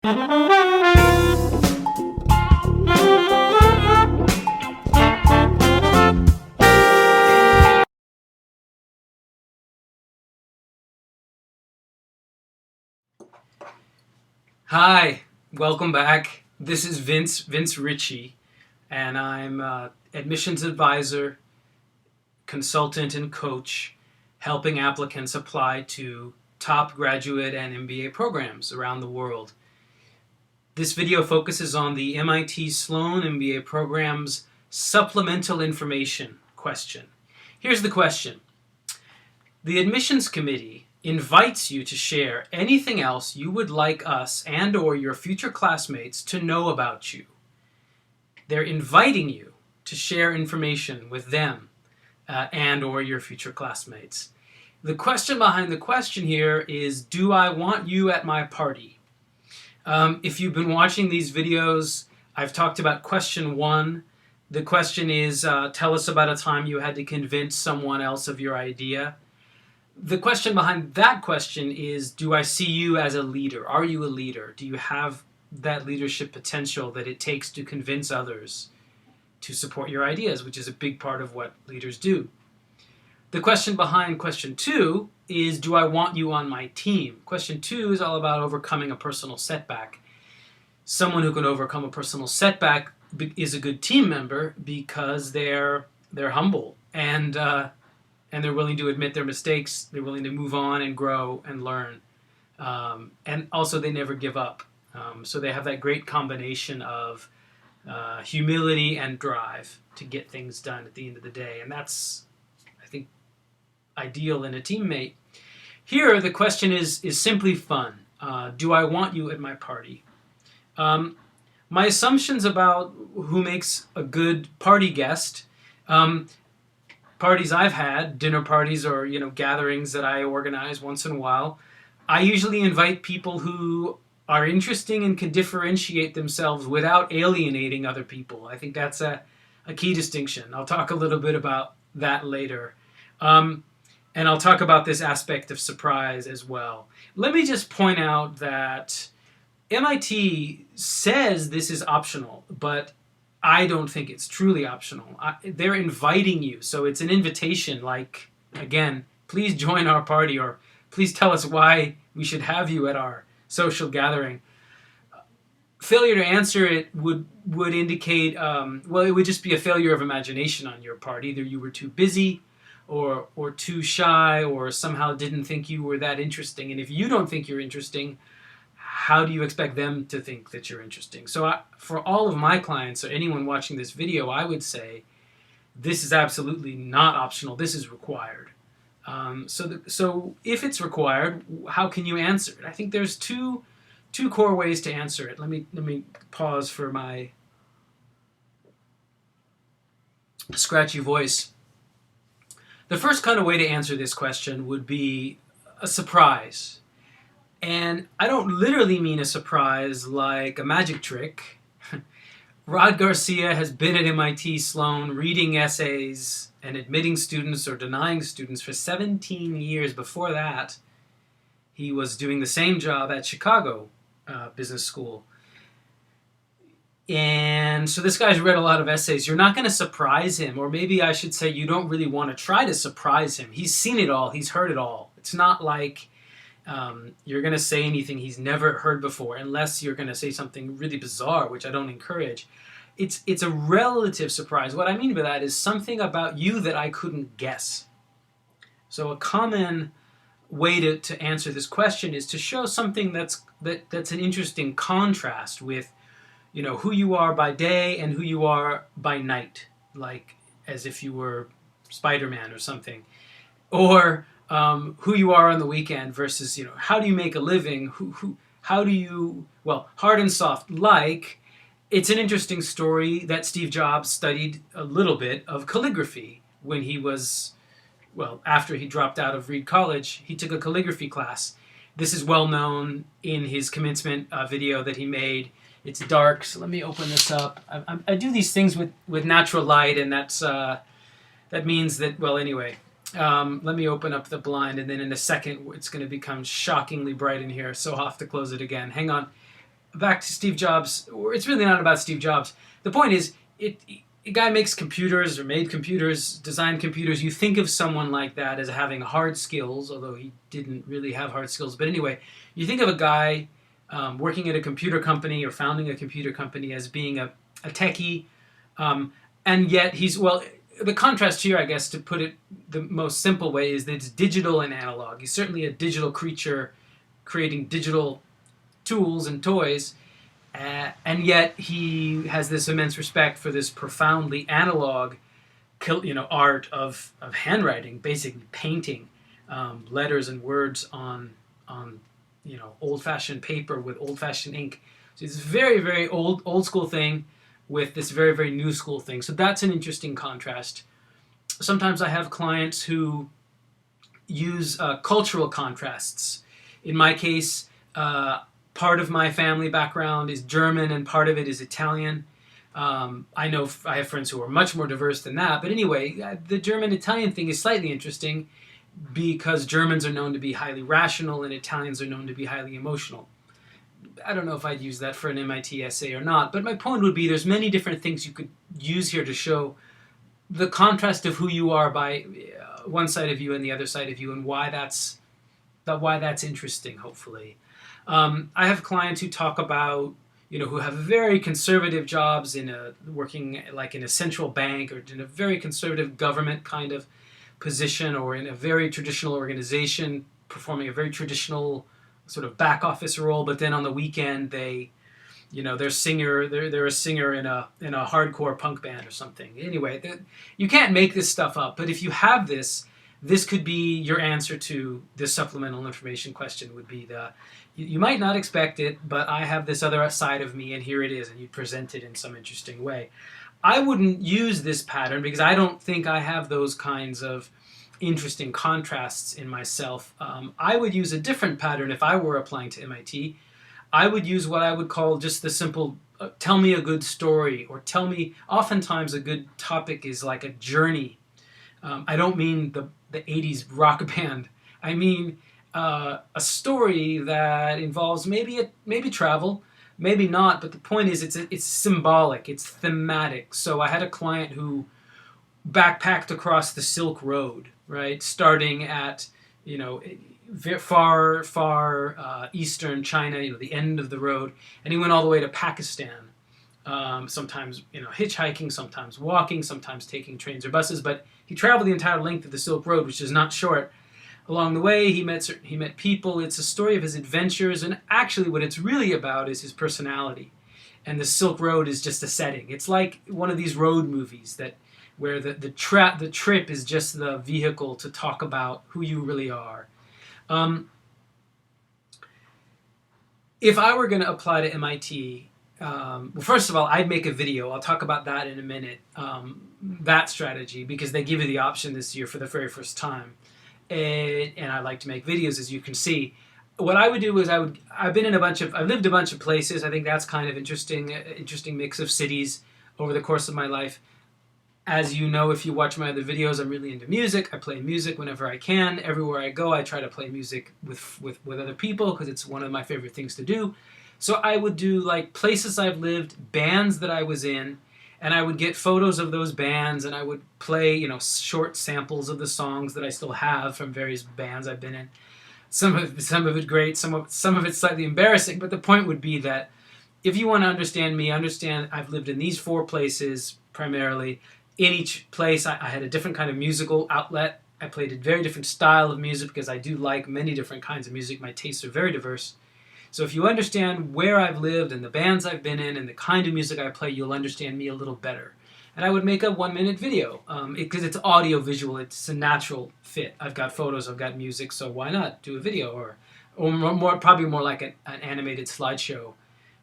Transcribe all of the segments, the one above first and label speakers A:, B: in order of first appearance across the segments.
A: Hi, welcome back. This is Vince Ritchie, and I'm admissions advisor, consultant, and coach, helping applicants apply to top graduate and MBA programs around the world. This video focuses on the MIT Sloan MBA program's supplemental information question. Here's the question. The admissions committee invites you to share anything else you would like us and or your future classmates to know about you. They're inviting you to share information with them and or your future classmates. The question behind the question here is, do I want you at my party? If you've been watching these videos, I've talked about question 1. The question is, tell us about a time you had to convince someone else of your idea. The question behind that question is, do I see you as a leader? Are you a leader? Do you have that leadership potential that it takes to convince others to support your ideas, which is a big part of what leaders do? The question behind question 2 is, do I want you on my team? Question 2 is all about overcoming a personal setback. Someone who can overcome a personal setback is a good team member because they're humble and they're willing to admit their mistakes. They're willing to move on and grow and learn. And also they never give up. So they have that great combination of humility and drive to get things done at the end of the day. And that's, I think, ideal in a teammate. Here, the question is simply fun. Do I want you at my party? My assumptions about who makes a good party guest, parties I've had, dinner parties or gatherings that I organize once in a while, I usually invite people who are interesting and can differentiate themselves without alienating other people. I think that's a key distinction. I'll talk a little bit about that later. And I'll talk about this aspect of surprise as well. Let me just point out that MIT says this is optional, but I don't think it's truly optional. They're inviting you, so it's an invitation like, again, please join our party, or please tell us why we should have you at our social gathering. Failure to answer it would indicate, well, it would just be a failure of imagination on your part. Either you were too busy or too shy, or somehow didn't think you were that interesting. And if you don't think you're interesting, how do you expect them to think that you're interesting? So for all of my clients or anyone watching this video, I would say this is absolutely not optional. This is required. So if it's required, how can you answer it? I think there's two core ways to answer it. Let me pause for my scratchy voice. The first kind of way to answer this question would be a surprise. And I don't literally mean a surprise like a magic trick. Rod Garcia has been at MIT Sloan reading essays and admitting students or denying students for 17 years. Before that, he was doing the same job at Chicago Business School. And so this guy's read a lot of essays. You're not going to surprise him, or maybe I should say you don't really want to try to surprise him. He's seen it all. He's heard it all. It's not like you're going to say anything he's never heard before, unless you're going to say something really bizarre, which I don't encourage. It's a relative surprise. What I mean by that is something about you that I couldn't guess. So a common way to answer this question is to show something that's an interesting contrast with who you are by day and who you are by night, like as if you were Spider-Man or something, or who you are on the weekend versus, how do you make a living? How do you, hard and soft, like, it's an interesting story that Steve Jobs studied a little bit of calligraphy when he was, after he dropped out of Reed College, he took a calligraphy class. This is well known in his commencement video that he made. It's dark, so let me open this up. I do these things with natural light, and that means that, anyway. Let me open up the blind, and then in a second it's going to become shockingly bright in here, so I'll have to close it again. Hang on. back to Steve Jobs, or it's really not about Steve Jobs. The point is, a guy makes computers or made computers, designed computers. You think of someone like that as having hard skills, although he didn't really have hard skills. But anyway, you think of a guy working at a computer company or founding a computer company as being a techie, and yet well, the contrast here, I guess, to put it the most simple way, is that it's digital and analog. He's certainly a digital creature creating digital tools and toys, and yet he has this immense respect for this profoundly analog, art of handwriting, basically painting letters and words on old-fashioned paper with old-fashioned ink. So it's a very, very old school thing with this very, very new school thing. So that's an interesting contrast. Sometimes I have clients who use cultural contrasts. In my case, part of my family background is German and part of it is Italian. I know I have friends who are much more diverse than that. But anyway, the German-Italian thing is slightly interesting because Germans are known to be highly rational and Italians are known to be highly emotional. I don't know if I'd use that for an MIT essay or not, but my point would be there's many different things you could use here to show the contrast of who you are by one side of you and the other side of you, and why that's interesting, hopefully. I have clients who talk about, who have very conservative jobs working like in a central bank or in a very conservative government kind of position, or in a very traditional organization performing a very traditional sort of back office role, but then on the weekend they're a singer in a hardcore punk band or something. Anyway, you can't make this stuff up, but if you have this could be your answer to this supplemental information question. Would be you might not expect it, but I have this other side of me and here it is, and you present it in some interesting way. I wouldn't use this pattern because I don't think I have those kinds of interesting contrasts in myself. I would use a different pattern if I were applying to MIT. I would use what I would call just the simple tell me a good story, or tell me, oftentimes a good topic is like a journey. I don't mean the 80s rock band. I mean a story that involves maybe travel, maybe not, but the point is it's symbolic, it's thematic. So I had a client who backpacked across the Silk Road, right? Starting at, far eastern China, the end of the road, and he went all the way to Pakistan. Sometimes, hitchhiking, sometimes walking, sometimes taking trains or buses, but he traveled the entire length of the Silk Road, which is not short. Along the way, he met people. It's a story of his adventures, and actually what it's really about is his personality. And the Silk Road is just a setting. It's like one of these road movies where the trip is just the vehicle to talk about who you really are. If I were going to apply to MIT, well, first of all, I'd make a video. I'll talk about that in a minute, that strategy, because they give you the option this year for the very first time. And I like to make videos, as you can see. What I would do is I've lived a bunch of places. I think that's kind of interesting mix of cities over the course of my life. As you know, if you watch my other videos, I'm really into music. I play music whenever I can. Everywhere I go, I try to play music with other people because it's one of my favorite things to do. So I would do like places I've lived, bands that I was in, and I would get photos of those bands, and I would play, short samples of the songs that I still have from various bands I've been in. Some of it great, some of it slightly embarrassing, but the point would be that if you want to understand me, understand I've lived in these 4 places primarily. In each place, I had a different kind of musical outlet. I played a very different style of music because I do like many different kinds of music. My tastes are very diverse. So if you understand where I've lived and the bands I've been in and the kind of music I play, you'll understand me a little better. And I would make a 1-minute video because it's audio-visual. It's a natural fit. I've got photos, I've got music, so why not do a video? Or probably more like an animated slideshow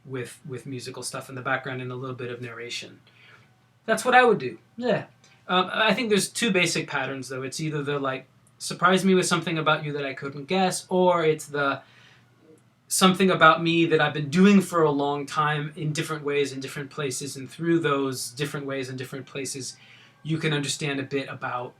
A: with musical stuff in the background and a little bit of narration. That's what I would do. Yeah. I think there's 2 basic patterns, though. It's either the, surprise me with something about you that I couldn't guess, or it's the something about me that I've been doing for a long time in different ways, in different places, and through those different ways and different places, you can understand a bit about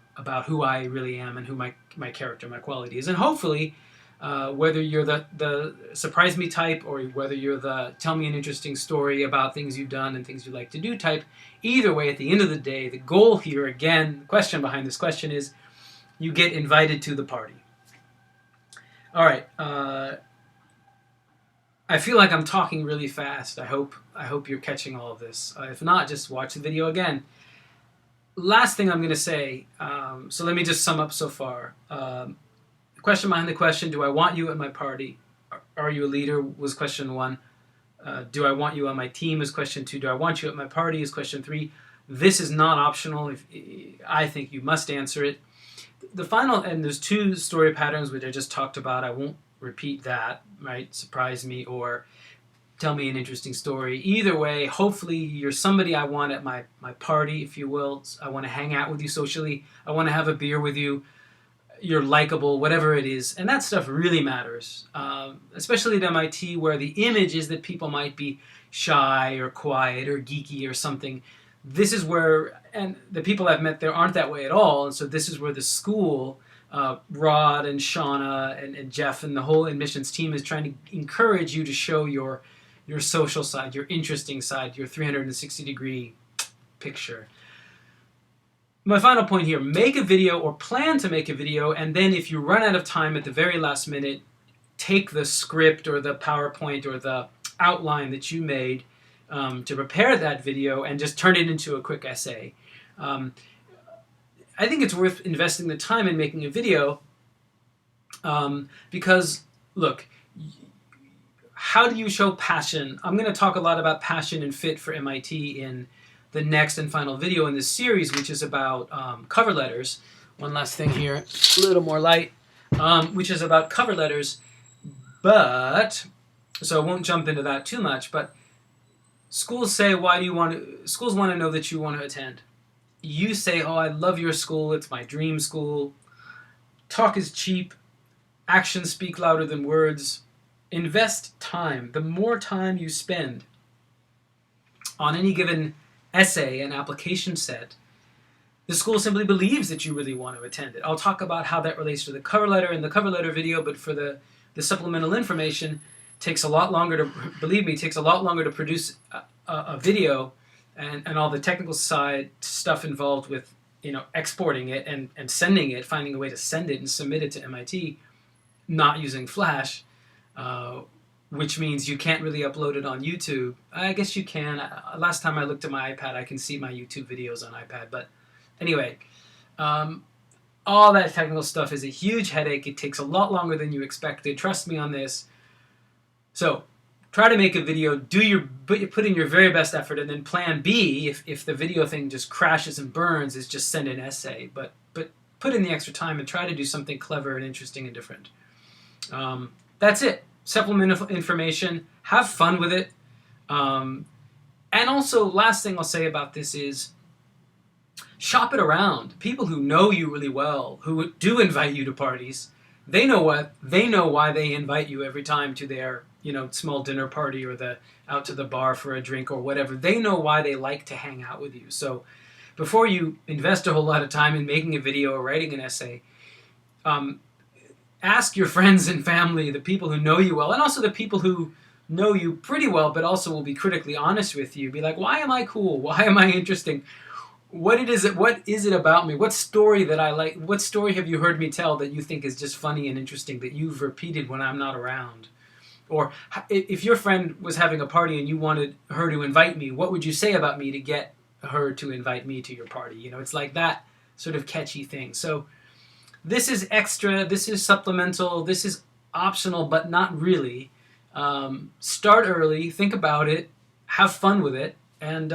A: who I really am and who my character, my quality is. And hopefully, Whether you're the surprise me type or whether you're the tell me an interesting story about things you've done and things you like to do type, either way, at the end of the day, the goal here, again, the question behind this question is you get invited to the party. All right. I feel like I'm talking really fast. I hope you're catching all of this. If not, just watch the video again. Last thing I'm going to say, so let me just sum up so far. The question behind the question, do I want you at my party? Are you a leader, was question 1. Do I want you on my team is question 2. Do I want you at my party is question 3. This is not optional. I think you must answer it. The final, and there's 2 story patterns which I just talked about. I won't repeat that, right? Surprise me or tell me an interesting story. Either way, hopefully you're somebody I want at my party, if you will. I want to hang out with you socially. I want to have a beer with you. You're likable, whatever it is. And that stuff really matters, especially at MIT where the image is that people might be shy or quiet or geeky or something. This is where, and the people I've met there aren't that way at all. And so this is where the school, Rod and Shauna and Jeff and the whole admissions team is trying to encourage you to show your social side, your interesting side, your 360-degree picture. My final point here, make a video or plan to make a video, and then if you run out of time at the very last minute, take the script or the PowerPoint or the outline that you made to prepare that video and just turn it into a quick essay. I think it's worth investing the time in making a video because, look, how do you show passion? I'm going to talk a lot about passion and fit for MIT in the next and final video in this series, which is about cover letters. One last thing here, a little more light, which is about cover letters. But, so I won't jump into that too much, but schools say, schools want to know that you want to attend. You say, oh, I love your school, it's my dream school. Talk is cheap. Actions speak louder than words. Invest time. The more time you spend on any given essay and application set, the school simply believes that you really want to attend it. I'll talk about how that relates to the cover letter in the cover letter video, but for the supplemental information, takes a lot longer to, believe me, takes a lot longer to produce a video and all the technical side stuff involved with, exporting it and sending it, finding a way to send it and submit it to MIT, not using Flash, which means you can't really upload it on YouTube. I guess you can. Last time I looked at my iPad, I can see my YouTube videos on iPad. But anyway, all that technical stuff is a huge headache. It takes a lot longer than you expected. Trust me on this. So try to make a video. Put in your very best effort, and then plan B, if the video thing just crashes and burns, is just send an essay. But put in the extra time and try to do something clever and interesting and different. That's it. Supplemental information. Have fun with it. And also, last thing I'll say about this is shop it around. People who know you really well, who do invite you to parties, they know why they invite you every time to their small dinner party or out to the bar for a drink or whatever. They know why they like to hang out with you. So before you invest a whole lot of time in making a video or writing an essay, ask your friends and family, the people who know you well, and also the people who know you pretty well but also will be critically honest with you. Be like, why am I cool? Why am I interesting? What is it about me? What story that I like? What story have you heard me tell that you think is just funny and interesting that you've repeated when I'm not around? Or if your friend was having a party and you wanted her to invite me, what would you say about me to get her to invite me to your party? It's like that sort of catchy thing. So this is extra, this is supplemental, this is optional, but not really. Start early, think about it, have fun with it, and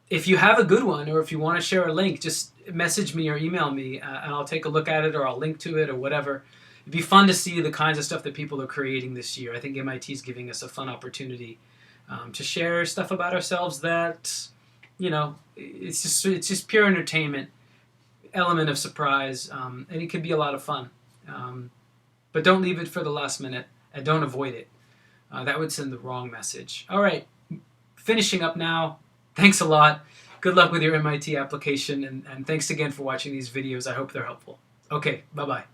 A: if you have a good one or if you want to share a link, just message me or email me and I'll take a look at it or I'll link to it or whatever. It'd be fun to see the kinds of stuff that people are creating this year. I think MIT is giving us a fun opportunity to share stuff about ourselves that, it's just pure entertainment, element of surprise, and it could be a lot of fun. But don't leave it for the last minute and don't avoid it. That would send the wrong message. All right, finishing up now. Thanks a lot. Good luck with your MIT application, and thanks again for watching these videos. I hope they're helpful. Okay, bye-bye.